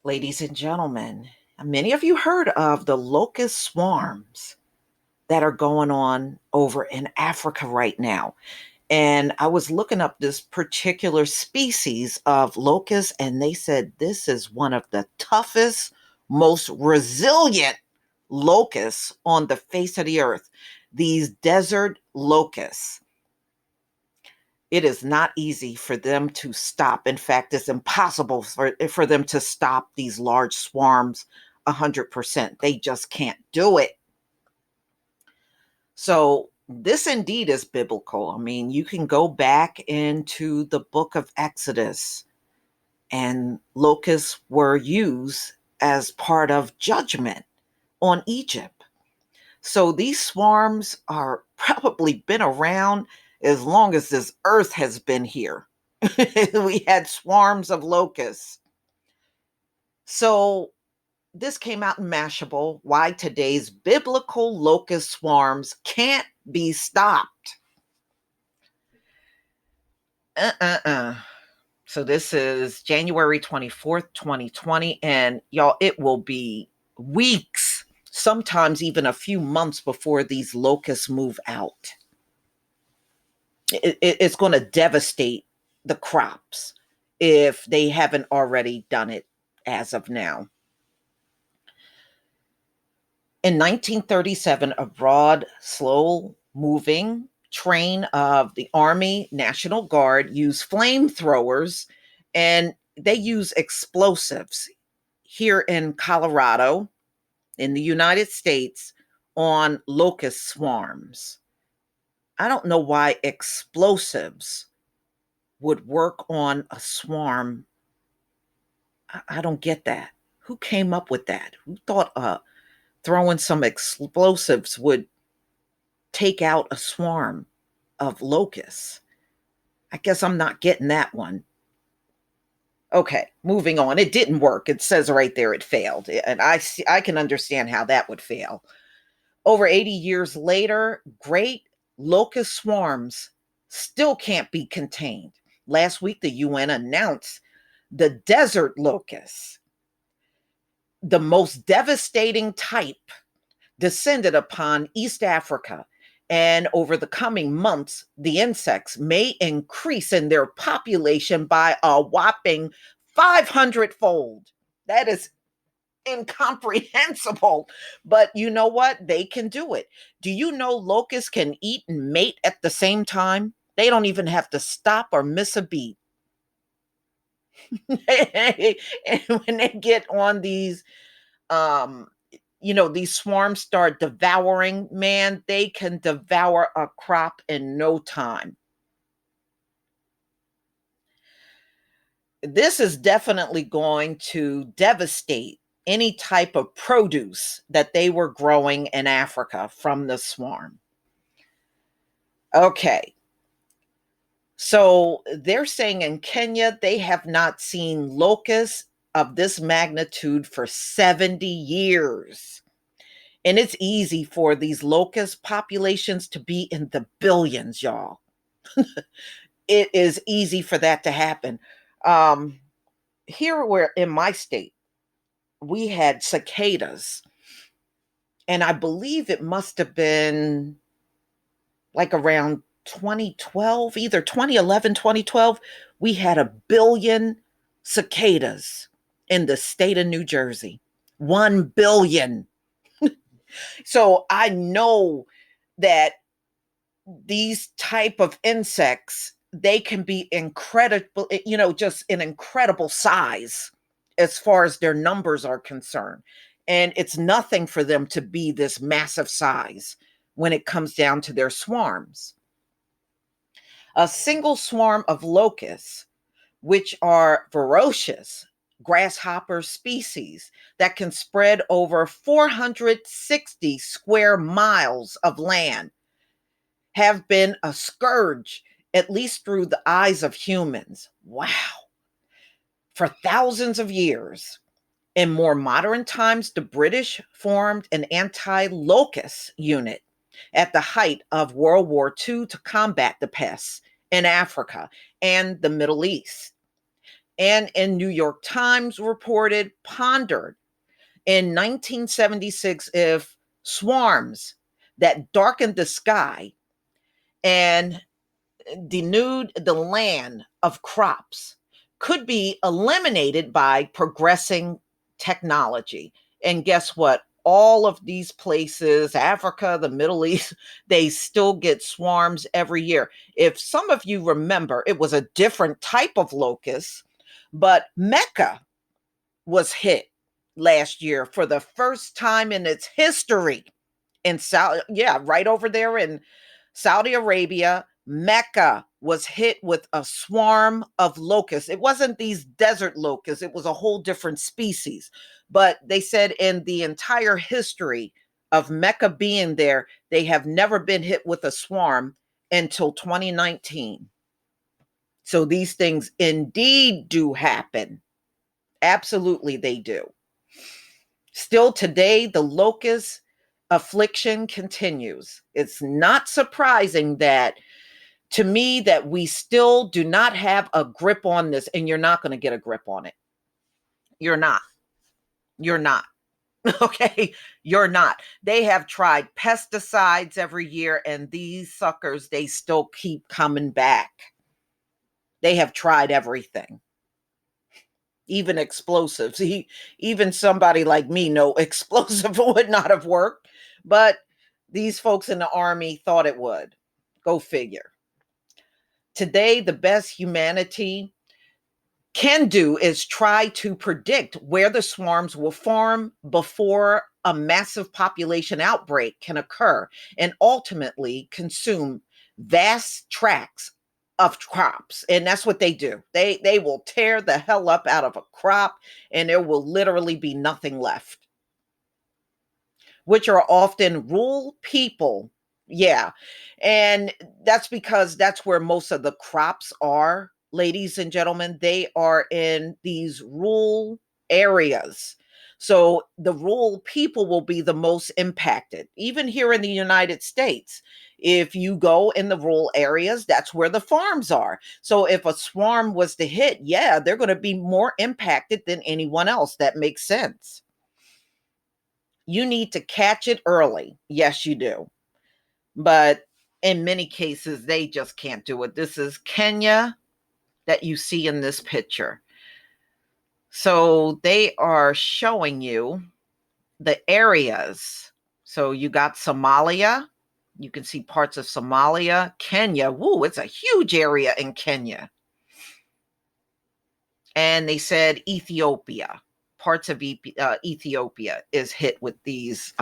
Ladies and gentlemen, many of you heard of the locust swarms that are going on over in Africa right now. And I was looking up this particular species of locust, and they said this is one of the toughest, most resilient locusts on the face of the earth. These desert locusts. It is not easy for them to stop. In fact, it's impossible for them to stop these large swarms 100%. They just can't do it. So, this indeed is biblical. I mean, you can go back into the book of Exodus, and locusts were used as part of judgment on Egypt. So these swarms are probably been around as long as this earth has been here. We had swarms of locusts. So this came out in Mashable, why today's biblical locust swarms can't be stopped. Uh-uh-uh. So this is January 24th, 2020, and y'all, it will be weeks, sometimes even a few months before these locusts move out. It's going to devastate the crops if they haven't already done it as of now. In 1937, a broad, slow moving train of the Army National Guard used flamethrowers, and they use explosives here in Colorado, in the United States, on locust swarms. I don't know why explosives would work on a swarm. I don't get that. Who came up with that? Who thought throwing some explosives would take out a swarm of locusts? I guess I'm not getting that one. Okay, moving on. It didn't work. It says right there it failed. And I can understand how that would fail. Over 80 years later, great locust swarms still can't be contained. Last week, the UN announced the desert locust, the most devastating type, descended upon East Africa. And over the coming months, the insects may increase in their population by a whopping 500-fold. That is incomprehensible. But you know what? They can do it. Do you know locusts can eat and mate at the same time? They don't even have to stop or miss a beat. And when they get on these these swarms start devouring, man, they can devour a crop in no time. This is definitely going to devastate any type of produce that they were growing in Africa from the swarm. Okay. So they're saying in Kenya, they have not seen locusts of this magnitude for 70 years. And it's easy for these locust populations to be in the billions, y'all. It is easy for that to happen. Um, Here, where in my state, we had cicadas, and I believe it must have been like around 2012, either 2011, 2012. We had 1 billion cicadas in the state of New Jersey. 1 billion. So I know that these type of insects, they can be incredible, just an incredible size as far as their numbers are concerned. And it's nothing for them to be this massive size when it comes down to their swarms. A single swarm of locusts, which are ferocious grasshopper species that can spread over 460 square miles of land, have been a scourge, at least through the eyes of humans. Wow. For thousands of years. In more modern times, the British formed an anti locust unit at the height of World War II to combat the pests in Africa and the Middle East. And in New York Times reported, pondered in 1976 if swarms that darkened the sky and denude the land of crops could be eliminated by progressing technology. And guess what? All of these places, Africa, the Middle East, they still get swarms every year. If some of you remember, it was a different type of locust, but Mecca was hit last year for the first time in its history in Saudi, yeah, right over there in Saudi Arabia. Mecca was hit with a swarm of locusts. It wasn't these desert locusts, it was a whole different species. But they said in the entire history of Mecca being there, they have never been hit with a swarm until 2019. So these things indeed do happen. Absolutely, they do. Still today, the locust affliction continues. It's not surprising that to me that we still do not have a grip on this, and you're not going to get a grip on it. You're not. You're not. Okay, you're not. They have tried pesticides every year, and these suckers, they still keep coming back. They have tried everything, even explosives. Even somebody like me know explosive would not have worked, but these folks in the army thought it would. Go figure. Today, the best humanity can do is try to predict where the swarms will form before a massive population outbreak can occur and ultimately consume vast tracts of crops. And that's what they do. They will tear the hell up out of a crop and there will literally be nothing left, which are often rural people. Yeah. And that's because that's where most of the crops are, ladies and gentlemen. They are in these rural areas. So the rural people will be the most impacted, even here in the United States. If you go in the rural areas, that's where the farms are. So if a swarm was to hit, yeah, they're going to be more impacted than anyone else. That makes sense. You need to catch it early. Yes, you do. But in many cases, they just can't do it. This is Kenya that you see in this picture. So they are showing you the areas. So you got Somalia. You can see parts of Somalia, Kenya. Woo, it's a huge area in Kenya. And they said Ethiopia, parts of Ethiopia is hit with these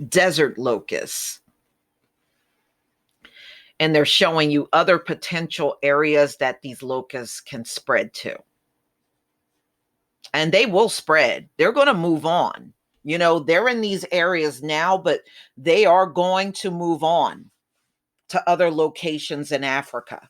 desert locusts. And they're showing you other potential areas that these locusts can spread to. And they will spread. They're going to move on. You know, they're in these areas now, but they are going to move on to other locations in Africa.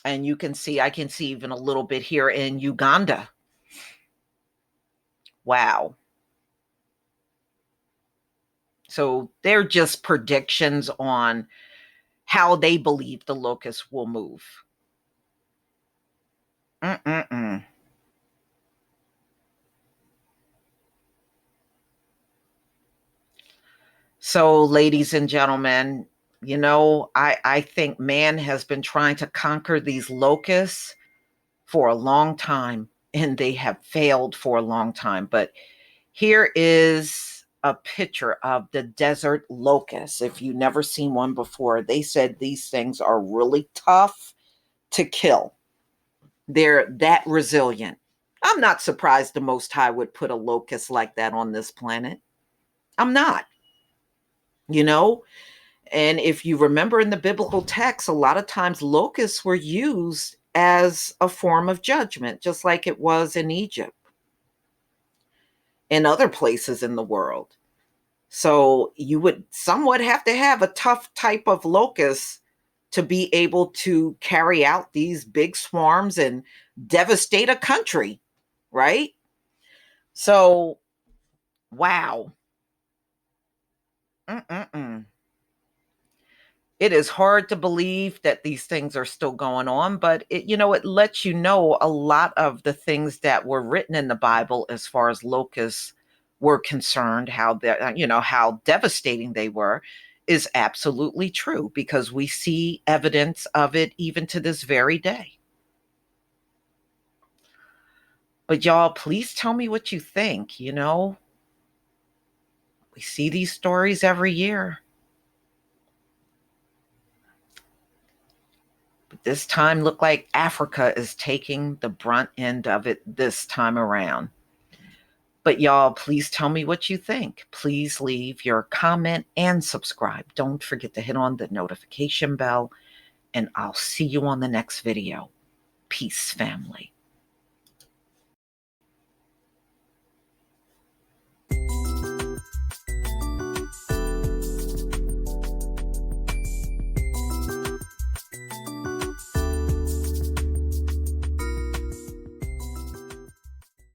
And you can see, I can see even a little bit here in Uganda. Wow. So they're just predictions on how they believe the locusts will move. Mm-mm-mm. So, ladies and gentlemen, you know, I think man has been trying to conquer these locusts for a long time, and they have failed for a long time. But here is a picture of the desert locust. If you've never seen one before, they said these things are really tough to kill. They're that resilient. I'm not surprised the Most High would put a locust like that on this planet. I'm not, you know? And if you remember in the biblical text, a lot of times locusts were used as a form of judgment, just like it was in Egypt and other places in the world. So you would somewhat have to have a tough type of locust to be able to carry out these big swarms and devastate a country, right? So, wow. Mm-mm-mm. It is hard to believe that these things are still going on, but it lets you know a lot of the things that were written in the Bible as far as locusts were concerned, how how devastating they were, is absolutely true because we see evidence of it even to this very day. But y'all, please tell me what you think. We see these stories every year. But this time look like Africa is taking the brunt end of it this time around. But y'all, please tell me what you think. Please leave your comment and subscribe. Don't forget to hit on the notification bell, and I'll see you on the next video. Peace, family.